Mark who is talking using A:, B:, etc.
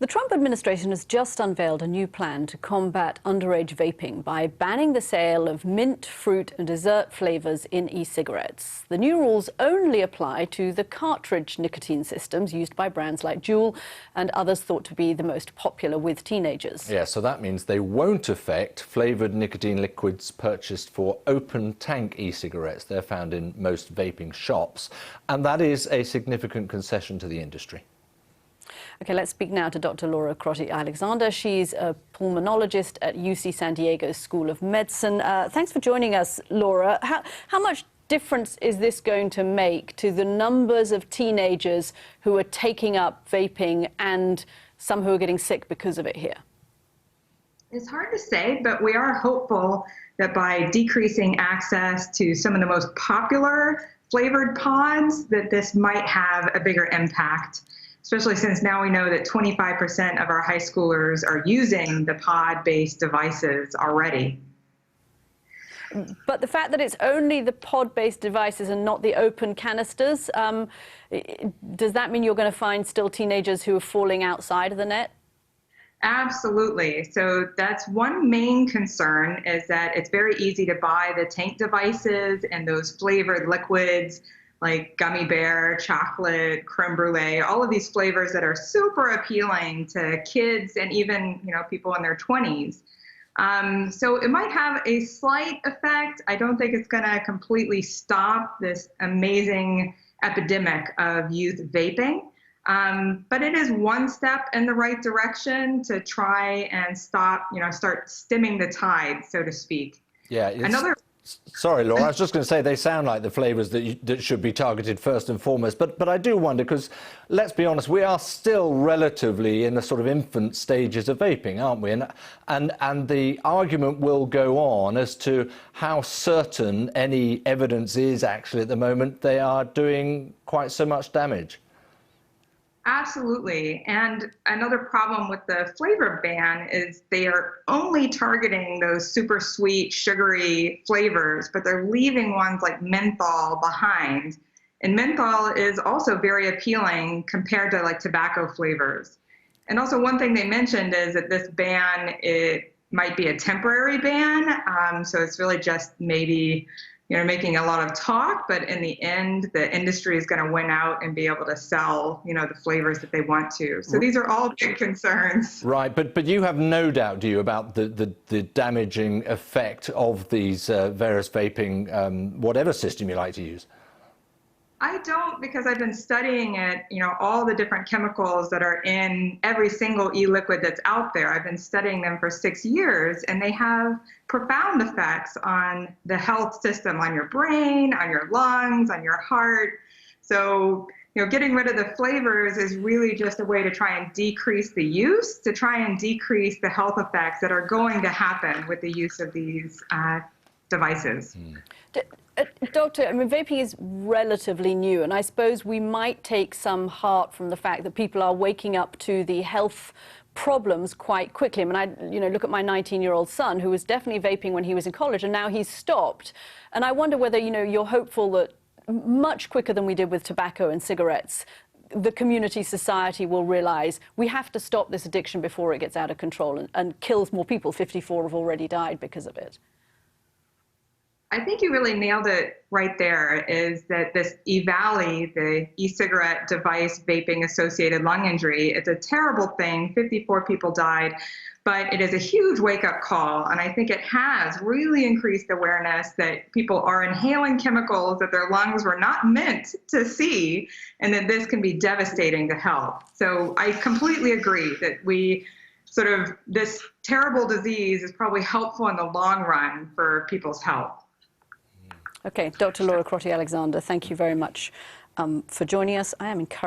A: The Trump administration has just unveiled a new plan to combat underage vaping by banning the sale of mint, fruit and dessert flavors in e-cigarettes. The new rules only apply to the cartridge nicotine systems used by brands like Juul and others thought to be the most popular with teenagers.
B: Yeah, so that means they won't affect flavored nicotine liquids purchased for open tank e-cigarettes. They're found in most vaping shops, and that is a significant concession to the industry.
A: OK, let's speak now to Dr. Crotty Alexander. She's a pulmonologist at UC San Diego's School of Medicine. Thanks for joining us, Laura. How much difference is this going to make to the numbers of teenagers who are taking up vaping and some who are getting sick because of it here?
C: It's hard to say, but we are hopeful that by decreasing access to some of the most popular flavored pods, that this might have a bigger impact, especially since now we know that 25% of our high schoolers are using the pod-based devices already.
A: But the fact that it's only the pod-based devices and not the open canisters, does that mean you're going to find still teenagers who are falling outside of the net?
C: Absolutely. So that's one main concern, is that it's very easy to buy the tank devices and those flavored liquids like gummy bear, chocolate, creme brulee, all of these flavors that are super appealing to kids and even, people in their 20s. So it might have a slight effect. I don't think it's going to completely stop this amazing epidemic of youth vaping. But it is one step in the right direction to try and stop, start stemming the tide, so to speak.
B: Yeah. Sorry, Laura, I was just going to say they sound like the flavours that should be targeted first and foremost. But I do wonder, because let's be honest, we are still relatively in the sort of infant stages of vaping, aren't we? And the argument will go on as to how certain any evidence is actually at the moment they are doing quite so much damage.
C: Absolutely. And another problem with the flavor ban is they are only targeting those super sweet, sugary flavors, but they're leaving ones like menthol behind. And menthol is also very appealing compared to like tobacco flavors. And also one thing they mentioned is that this ban, it might be a temporary ban. So it's really just maybe making a lot of talk, but in the end, the industry is going to win out and be able to sell, the flavors that they want to. So these are all big concerns.
B: Right, but you have no doubt, do you, about the damaging effect of these various vaping, whatever system you like to use?
C: I don't, because I've been studying it, all the different chemicals that are in every single e-liquid that's out there. I've been studying them for 6 years, and they have profound effects on the health system, on your brain, on your lungs, on your heart. So, getting rid of the flavors is really just a way to try and decrease the use, to try and decrease the health effects that are going to happen with the use of these devices.
A: Doctor, vaping is relatively new, and I suppose we might take some heart from the fact that people are waking up to the health problems quite quickly. I look at my 19-year-old son, who was definitely vaping when he was in college, and now he's stopped. And I wonder whether, you're hopeful that much quicker than we did with tobacco and cigarettes, the community society will realize we have to stop this addiction before it gets out of control and kills more people. 54 have already died because of it.
C: I think you really nailed it right there, is that this EVALI, the e-cigarette device vaping associated lung injury, it's a terrible thing. 54 people died, but it is a huge wake-up call. And I think it has really increased awareness that people are inhaling chemicals that their lungs were not meant to see, and that this can be devastating to health. So I completely agree that this terrible disease is probably helpful in the long run for people's health.
A: OK, Dr. Crotty Alexander, thank you very much for joining us. I am encouraged.